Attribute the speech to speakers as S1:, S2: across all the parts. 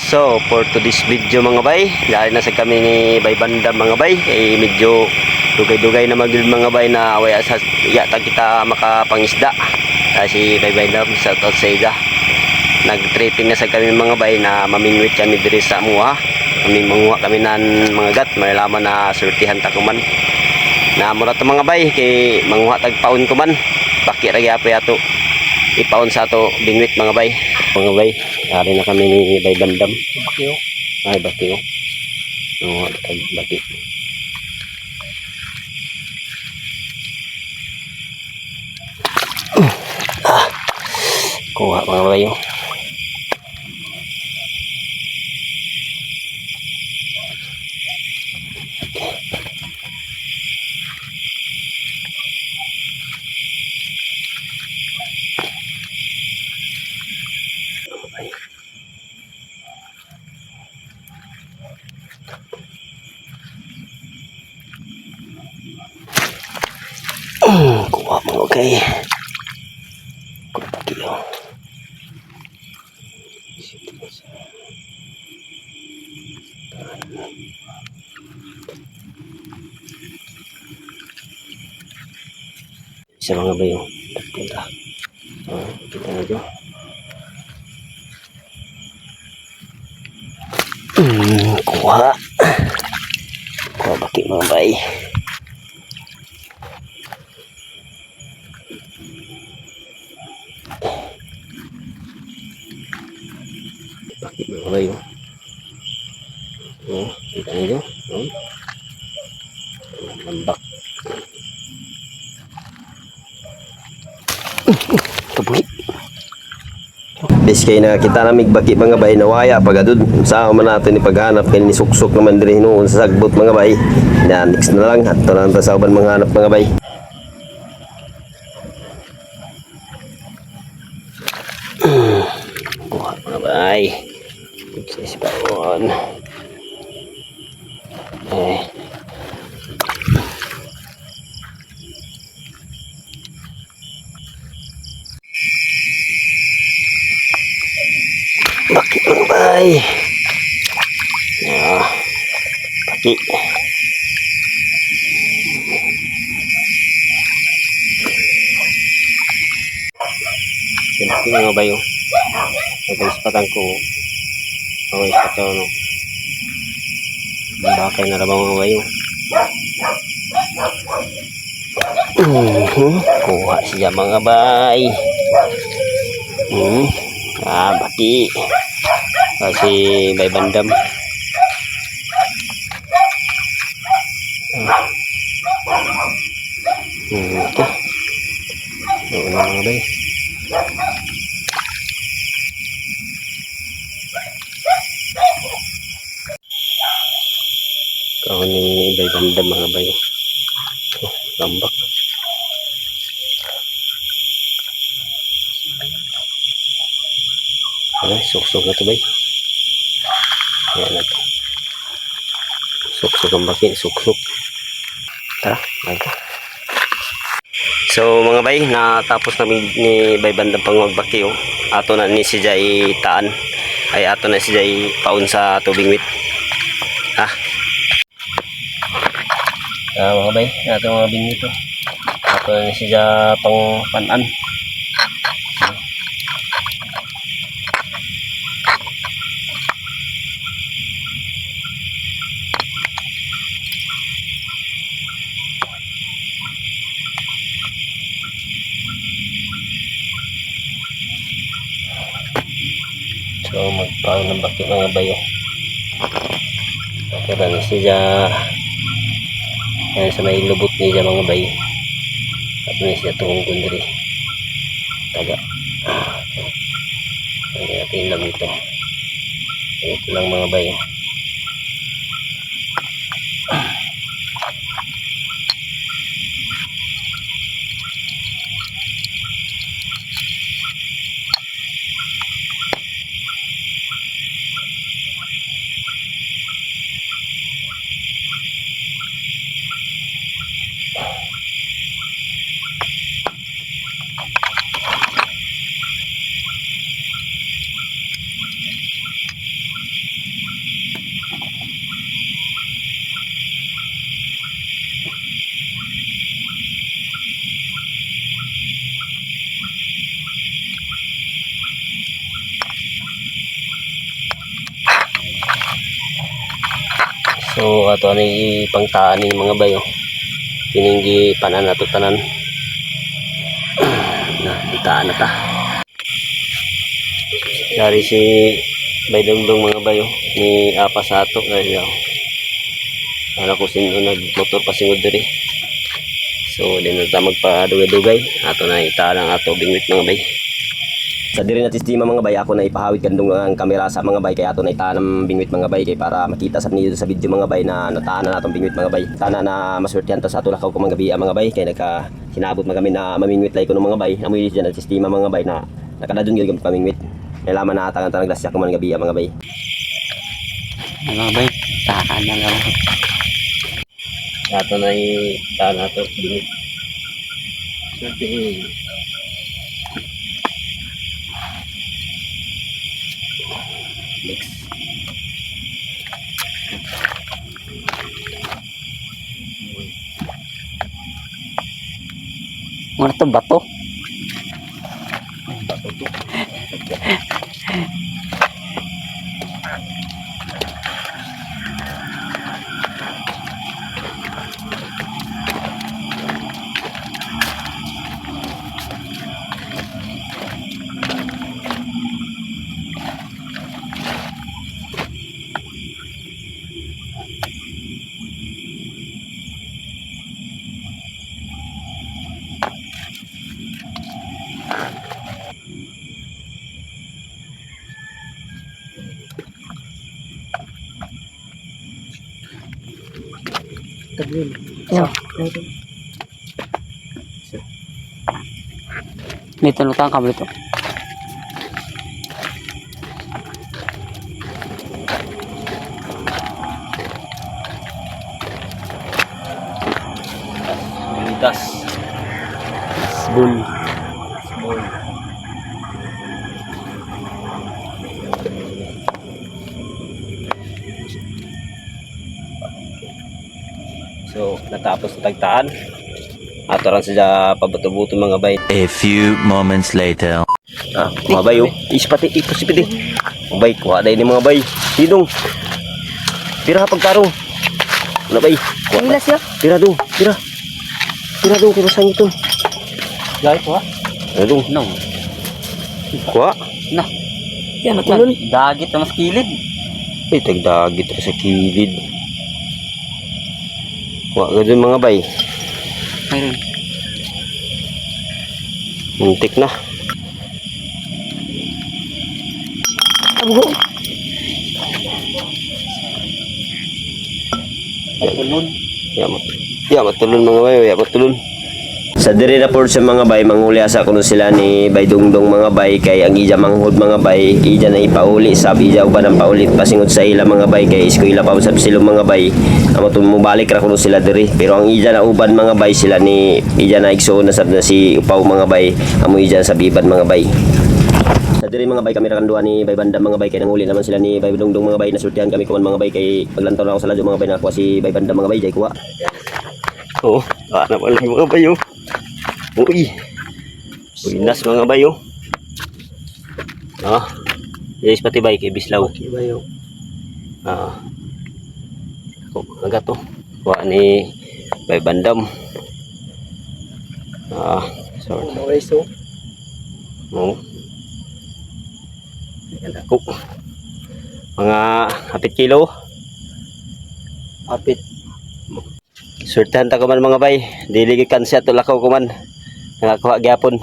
S1: So for today's video mga bay, dahil nasa kami ni Bay Bandam mga bay, medyo dugay-dugay na magil mga bay na away sa yata kita makapangisda. Kasi Bay Bandam sa Totsega nag-treating na sa kami mga bay na mamingwit kami diri sa muha. Kami manguha kami nan mga gat, malalaman na surtihan ta kuman. Na mura to mga bay kay manguha tag paon kuman. Baki ra gyapon ato. Ipaon sa ato bingwit mga bay. Mga bay, ari na kami ni Bay Bandam.
S2: Bakyo.
S1: Ay, bakyo. No, baki. Kuha mga bay. Kuha mga okay. Kuha bakyo. Isa mga bayo. Pagpunta. Kita na dyan. Kuha. Kuha baki mga bay. Baki mga bayo. Kita na dyan. Lambak. Kabuhi. Biskay na kita namig baki mga bay nawaya pagadud sa man nato ni paghanap kay ni suksok naman diri noon sa sagbot mga bay. Na next na lang adto na ta sa uban mga hanap mga bay. Kuha mga bay. Sukses pa on. Baki mga bay. Baki. Baki mga bay. Nag-ispatan ko. Okay, ito no. Bakay na labang mga bay. Kuha siya mga bay. Baki. Kasi Bay Bandam. Ito. Doon na mga bay. Kahon ni Bay Bandam mga bay. Lambak. Suksok na ito bay. Ayan na ito. Suksok ang baki. Suksok. Tara. Ito. So mga bay, natapos namin ni Bay Bandam pang magbaki. Ato na ni si Jai taan. Ay ato na si Jai paun sa tubing wit. Mga bay, ato mga bingwit. Ato na ni si Jai pang panan. So magpaon ng baki mga bayo. Kaya na siya yan sa may lubot niya mga bay. At na siya tungkol diri. Taga. Natin lang ito. Ito lang mga bayo. So ato ani ipangtaan ni mga bayo. Kininggi panan nato tanan. Na itaan na ta. Dari si Baydongdong mga bayo ni apa sa ato guys. Para ko sino nagmotor pasingod diri. So di na ta magpadugay-dugay. Ato na itaan ang ato bingwit mga bay. Sa diri na tistima mga bay, ako na ipahawid kandung ang kamera sa mga bay, kaya ato na itaan ang bingwit mga bay kay para makita sa niyo sa video mga bay na nataan na natong bingwit mga bay. Tana na maswertihan ta sa ato lakaw ko mga gabi mga bay kay nagka hinabot mga kami na mamingwit lay ko ng mga bay. Amoy diyan na tistima mga bay na nakadadun gyud kami pamingwit. May laman na ata ang glasya ko mga gabi mga bay.
S2: Mga bay, tahan na lang.
S1: Ato na itaan nato bingwit. Sorti. Next.
S2: Ano to, bato?
S1: Bato to.
S2: Tabil. Oh. Dito lutang kabel ito.
S1: Lintas. Spoon. So, natapos na tagtaan. Ato ran sa pabuto-buto mga bay.
S3: A few moments later.
S1: Mga bay oh. Ispati. Mga bay, kuha dahil ni mga bay. Sidong. Pira pagkaro. Ano bay?
S2: Ilas ya?
S1: Pira dong. Pira dong. Pira sang ito.
S2: Gaya ko ha?
S1: Ano dong?
S2: No.
S1: Kuha.
S2: No.
S1: Yan, natulon.
S2: Dagit na mas kilid.
S1: Ay, tagdagit sa kilid. Kuha ka dun mga bay.
S2: Mayroon.
S1: Muntik na.
S2: Abugo. Matulon.
S1: Matulon mga bay. Matulon. Sa diri na po sa mga bay, manguli asa kuno sila ni Baydongdong mga bay kay ang ija manghud mga bay, ija na ipauli sab ija uban ang paulit pasingod sa ila mga bay kay eskwela pa usab sila mga bay. Amo tun mo balik ra kuno sila diri, pero ang ija na uban mga bay sila ni ija na igsoon na sab na si upaw mga bay, amo ija sa biban mga bay. Sa diri mga bay kami ra kanduan ni Baybandam mga bay kay nanguli naman sila ni Baydongdong mga bay, nasultihan kami kuman mga bay kay paglantaw na ako sa ladyo mga bay nakuha si Baybandam mga bay jay kuha. Oh, na pala mga bay oh. Uy, nas mga bayo. Yes pati bay kay bislaw.
S2: Bayo.
S1: Agad to. Kuha ni Baybandam. Sorry.
S2: Okay, so.
S1: Yan ako. Mga hapit kilo.
S2: Apit.
S1: Surtahan ta ko man mga bay. Dili gyud kansa to lakaw ko man. Nakakuha gyapon.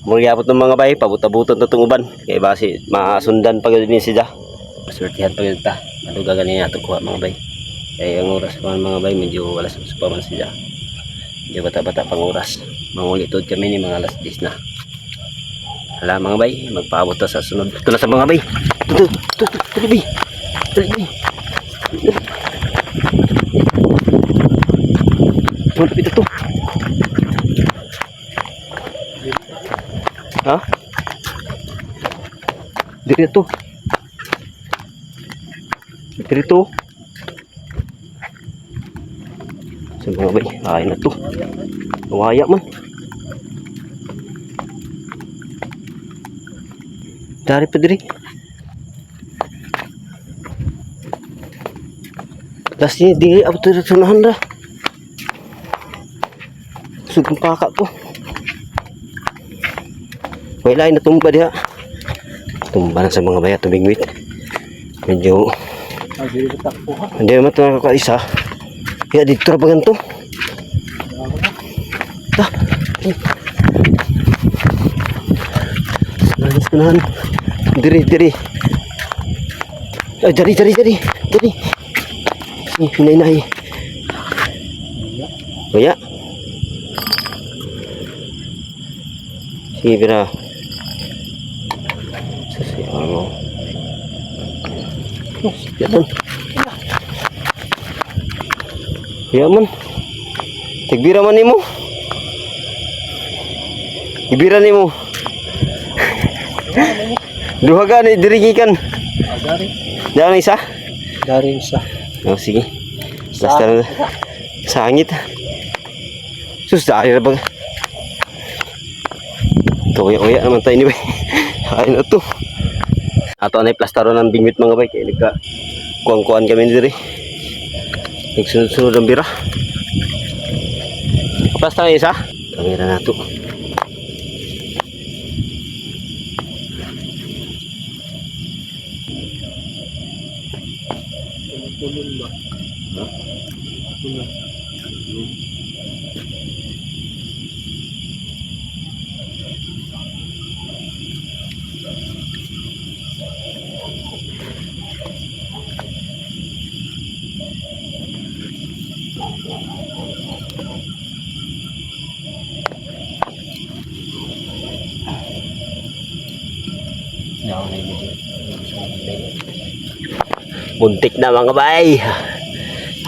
S1: Muli gyapon ng mga bay, pabuta-buton to tunguban. Kay basi masundan pa gyud ni siya. Surtihan pa gyud ta. Maduga gani ato kuha mga bay. Kay ang oras pa mga bay medyo alas pa man siya. Medyo bata-bata pang oras. Mangulitud kami ni mga alas 10 na. Hala mga bay, magpaabot ta sa sunod. Ito na sa mga bay. Tuloy bay. Tuloy bay. Tuloy ito. Dito. Sa mga bay, ay na to. Nawaya man. Dari pa diri. Last ni di abot sa sunahan ra. Sugong paka to. May lain na tumba diha. Tumba na sa mga bayat tumingwit. Medyo hindi naman ito nakakaisa. Kaya dito ra bagan to. Ah. Sunahan. Diri. Ay, dari. Hinay. Kaya. Sige, pira. Sasihan mo. Sige man. Kaya man. Tigbira man ni mo. Ibira ni mo. Duha ka ni dirigikan. Jangan isa.
S2: Dari isa.
S1: Oh, sige. Basta na. Sangit. Sus, dahil na ba? Uya naman tayo ni bay. Ayun na to. Ato na plastaro ng bingwit mga bay. Kaya nagka kuang-kuan kami diri. Nagsunod-sunod ang bira. Plastaro isa. Kamera na to. Buntik na mga bay.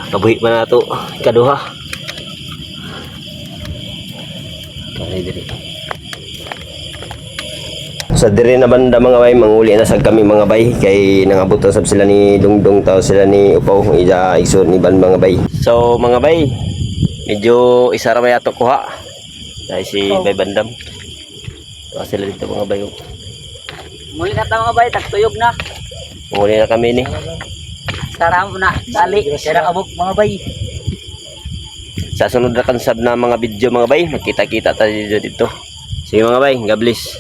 S1: Kabuhi pa na ito. Ikaduha. Kali diri. Sa diri na banda mga bay, manguli na sad kami mga bay kay nangabutan sab sila ni Dungdung tao sila ni Upaw ija iso ni ban mga bay. So mga bay, medyo isa ra may ato kuha. Dahil si Bay Bandam. Tuwa sila dito mga bay.
S2: Muli na tayo mga bay, tagtuyog na.
S1: Manguli na kami ni.
S2: Sarang mo na, dali. Kaya nakabuk mga bay.
S1: Sa sunod na kansab na mga video mga bay, magkita-kita tayo dito. Sige mga bay, God bless.